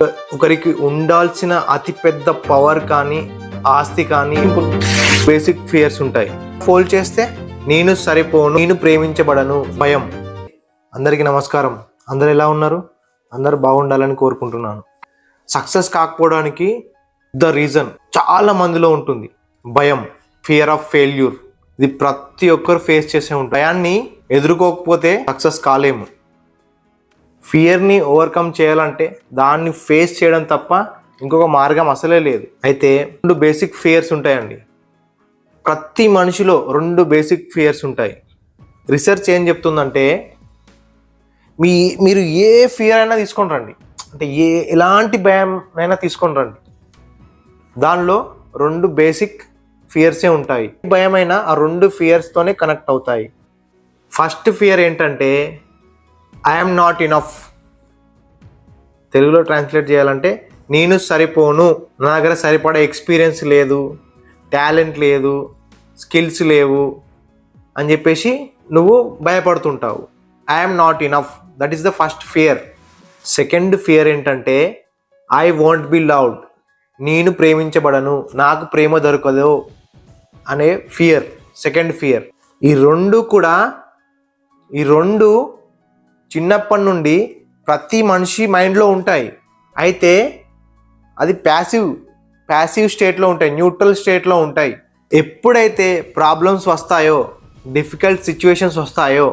ఒకరికి ఉండాల్సిన అతిపెద్ద పవర్ కానీ ఆస్తి కానీ బేసిక్ ఫియర్స్ ఉంటాయి. ఫోల్డ్ చేస్తే నేను సరిపోను, నేను ప్రేమించబడను, భయం. అందరికీ నమస్కారం. అందరు ఎలా ఉన్నారు? అందరు బాగుండాలని కోరుకుంటున్నాను. సక్సెస్ కాకపోవడానికి ద రీజన్ చాలా మందిలో ఉంటుంది భయం, ఫియర్ ఆఫ్ ఫెయిల్యూర్. ఇది ప్రతి ఒక్కరు ఫేస్ చేసే ఉంటారు. భయాన్ని ఎదుర్కోకపోతే సక్సెస్ కాలేము. ఫియర్ని ఓవర్కమ్ చేయాలంటే దాన్ని ఫేస్ చేయడం తప్ప ఇంకొక మార్గం అసలే లేదు. అయితే 2 బేసిక్ ఫియర్స్ ఉంటాయండి. ప్రతి మనిషిలో 2 బేసిక్ ఫియర్స్ ఉంటాయి. రీసెర్చ్ ఏం చెప్తుందంటే మీరు ఏ ఫియర్ అయినా తీసుకొని రండి, అంటే ఎలాంటి భయం అయినా తీసుకొని రండి, దానిలో 2 బేసిక్ ఫియర్సే ఉంటాయి. భయమైనా ఆ 2 ఫియర్స్తోనే కనెక్ట్ అవుతాయి. ఫస్ట్ ఫియర్ ఏంటంటే ఐఎమ్ నాట్ ఇనఫ్. తెలుగులో ట్రాన్స్లేట్ చేయాలంటే నేను సరిపోను, నా దగ్గర సరిపడే ఎక్స్పీరియన్స్ లేదు, టాలెంట్ లేదు, స్కిల్స్ లేవు అని చెప్పేసి నువ్వు భయపడుతుంటావు. I'm not enough, that is the first fear. Second fear ఏంటంటే ఐ వాంట్ బి లవ్డ్. నేను ప్రేమించబడను, నాకు ప్రేమ దొరకదు అనే ఫియర్, సెకండ్ ఫియర్. ఈ రెండు చిన్నప్పటి నుండి ప్రతి మనిషి మైండ్లో ఉంటాయి. అయితే అది ప్యాసివ్ స్టేట్లో ఉంటాయి, న్యూట్రల్ స్టేట్లో ఉంటాయి. ఎప్పుడైతే ప్రాబ్లమ్స్ వస్తాయో, డిఫికల్ట్ సిచ్యువేషన్స్ వస్తాయో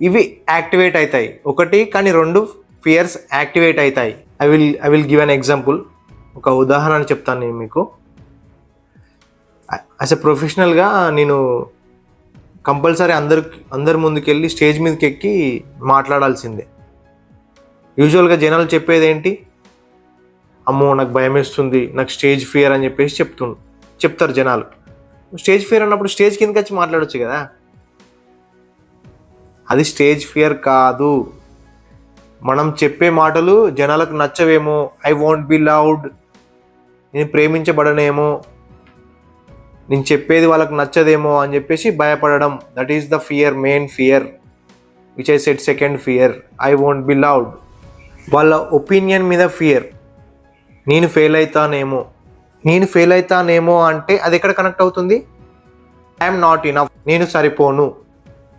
ఇవి యాక్టివేట్ అవుతాయి. ఒకటి కానీ 2 ఫియర్స్ యాక్టివేట్ అవుతాయి. I will give an example. ఒక ఉదాహరణ చెప్తాను నేను మీకు. యాజ్ ఎ ప్రొఫెషనల్గా నేను కంపల్సరీ అందరి ముందుకెళ్ళి స్టేజ్ మీదకి ఎక్కి మాట్లాడాల్సిందే. యూజువల్గా జనాలు చెప్పేది ఏంటి? అమ్మో నాకు భయం వేస్తుంది, నాకు స్టేజ్ ఫియర్ అని చెప్పేసి చెప్తారు జనాలు. స్టేజ్ ఫియర్ అన్నప్పుడు స్టేజ్ కిందకి వచ్చి మాట్లాడొచ్చు కదా. అది స్టేజ్ ఫియర్ కాదు. మనం చెప్పే మాటలు జనాలకు నచ్చవేమో, ఐ వాంట్ బి లవ్డ్, నేను ప్రేమించబడనేమో, నేను చెప్పేది వాళ్ళకి నచ్చదేమో అని చెప్పేసి భయపడడం. That is the fear, main fear which I said. Second fear I want be loved. వాళ్ళ ఒపీనియన్ మీద ఫియర్. నేను ఫెయిల్ అవుతానేమో అంటే అది ఎక్కడ కనెక్ట్ అవుతుంది? ఐఎమ్ నాట్ ఇనఫ్, నేను సరిపోను.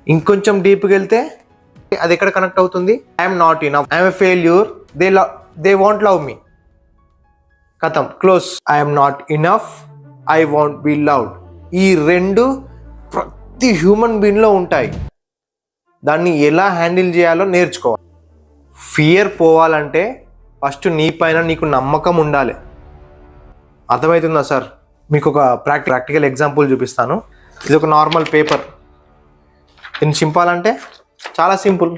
ఇంకొంచెం డీప్కి వెళ్తే అది ఎక్కడ కనెక్ట్ అవుతుంది? I'm not enough, I'm a failure, they want love me. కథం, close. I'm not enough, I want be loved. ఈ 2 ప్రతి హ్యూమన్ బీయింగ్లో ఉంటాయి. దాన్ని ఎలా హ్యాండిల్ చేయాలో నేర్చుకోవాలి. ఫియర్ పోవాలంటే ఫస్ట్ నీ పైన నీకు నమ్మకం ఉండాలి. అర్థమవుతుందా సార్? మీకు ఒక ప్రాక్టికల్ ఎగ్జాంపుల్ చూపిస్తాను. ఇది ఒక నార్మల్ పేపర్. దీన్ని చింపాలంటే చాలా సింపుల్,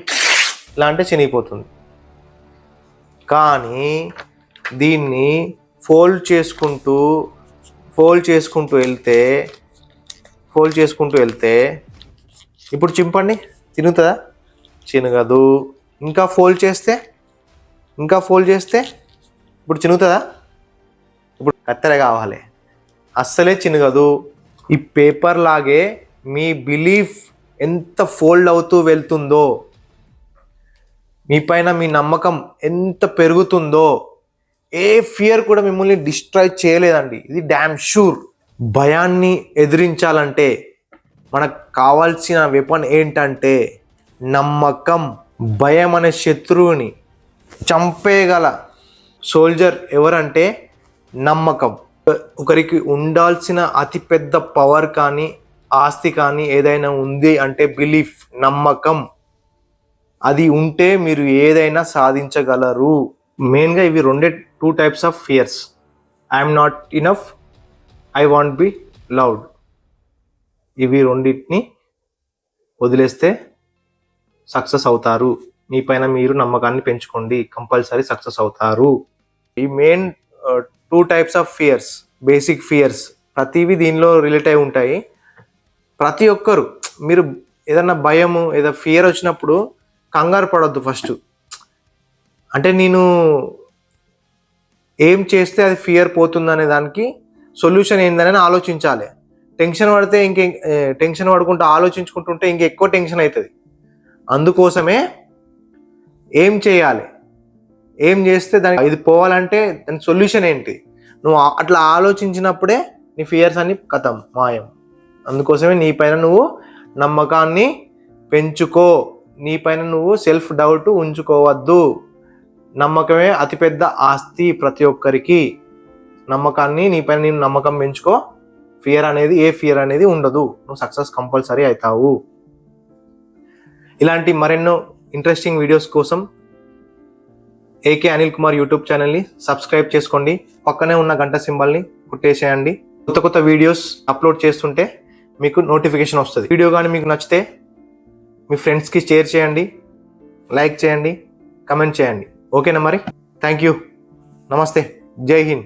ఇలా అంటే చినిగిపోతుంది. కానీ దీన్ని ఫోల్డ్ చేసుకుంటూ వెళ్తే ఇప్పుడు చింపండి, చినుగుతుందా? చినగదు. ఇంకా ఫోల్డ్ చేస్తే ఇప్పుడు చినుగుతుందా? ఇప్పుడు కత్తెర కావాలి, అస్సలే చినగదు. ఈ పేపర్ లాగే మీ బిలీఫ్ ఎంత ఫోల్డ్ అవుతూ వెళ్తుందో, మీ పైన మీ నమ్మకం ఎంత పెరుగుతుందో, ఏ ఫియర్ కూడా మిమ్మల్ని డిస్ట్రాయ్ చేయలేదండి. ఇది డ్యామ్ షూర్. భయాన్ని ఎదిరించాలంటే మనకు కావాల్సిన వెపన్ ఏంటంటే నమ్మకం. భయం అనే శత్రువుని చంపేయగల సోల్జర్ ఎవరంటే నమ్మకం. ఒకరికి ఉండాల్సిన అతిపెద్ద పవర్ కానీ ఆస్తి కానీ ఏదైనా ఉంది అంటే బిలీఫ్, నమ్మకం. అది ఉంటే మీరు ఏదైనా సాధించగలరు. మెయిన్గా ఇవి 2 types of fears. I'm not enough, I want be loved. ఇవి 2టిని వదిలేస్తే సక్సెస్ అవుతారు. మీ పైన మీరు నమ్మకాన్ని పెంచుకోండి, కంపల్సరీ సక్సెస్ అవుతారు. ఈ main 2 types of fears, basic fears, ప్రతివి దీనిలో రిలేట్ అయి ఉంటాయి. ప్రతి ఒక్కరు మీరు ఏదన్నా భయము ఏదో ఫియర్ వచ్చినప్పుడు కంగారు పడొద్దు. ఫస్ట్ అంటే నేను ఏం చేస్తే అది ఫియర్ పోతుందనే దానికి సొల్యూషన్ ఏందని ఆలోచించాలి. టెన్షన్ పడుకుంటూ ఆలోచించుకుంటుంటే ఇంకెక్కువ టెన్షన్ అవుతుంది. అందుకోసమే ఏం చేయాలి, ఏం చేస్తే దానికి ఇది పోవాలంటే దాని సొల్యూషన్ ఏంటి, నువ్వు అట్లా ఆలోచించినప్పుడే నీ ఫియర్స్ అన్ని కథం మాయం. అందుకోసమే నీ పైన నువ్వు నమ్మకాన్ని పెంచుకో, నీ పైన నువ్వు సెల్ఫ్ డౌట్ ఉంచుకోవద్దు. నమ్మకమే అతిపెద్ద ఆస్తి ప్రతి ఒక్కరికి. నమ్మకాన్ని, నీ పైన నేను నమ్మకం పెంచుకో. ఏ ఫియర్ అనేది ఉండదు. నువ్వు సక్సెస్ కంపల్సరీ అవుతావు. ఇలాంటి మరెన్నో ఇంట్రెస్టింగ్ వీడియోస్ కోసం ఏకే అనిల్ కుమార్ యూట్యూబ్ ఛానల్ని సబ్స్క్రైబ్ చేసుకోండి. పక్కనే ఉన్న గంట సింబల్ని కొట్టేసేయండి. కొత్త వీడియోస్ అప్లోడ్ చేస్తుంటే మీకు నోటిఫికేషన్ వస్తుంది. వీడియో కానీ మీకు నచ్చితే మీ ఫ్రెండ్స్కి షేర్ చేయండి, లైక్ చేయండి, కమెంట్ చేయండి. ఓకేనా మరి? Thank you. నమస్తే. జై హింద్.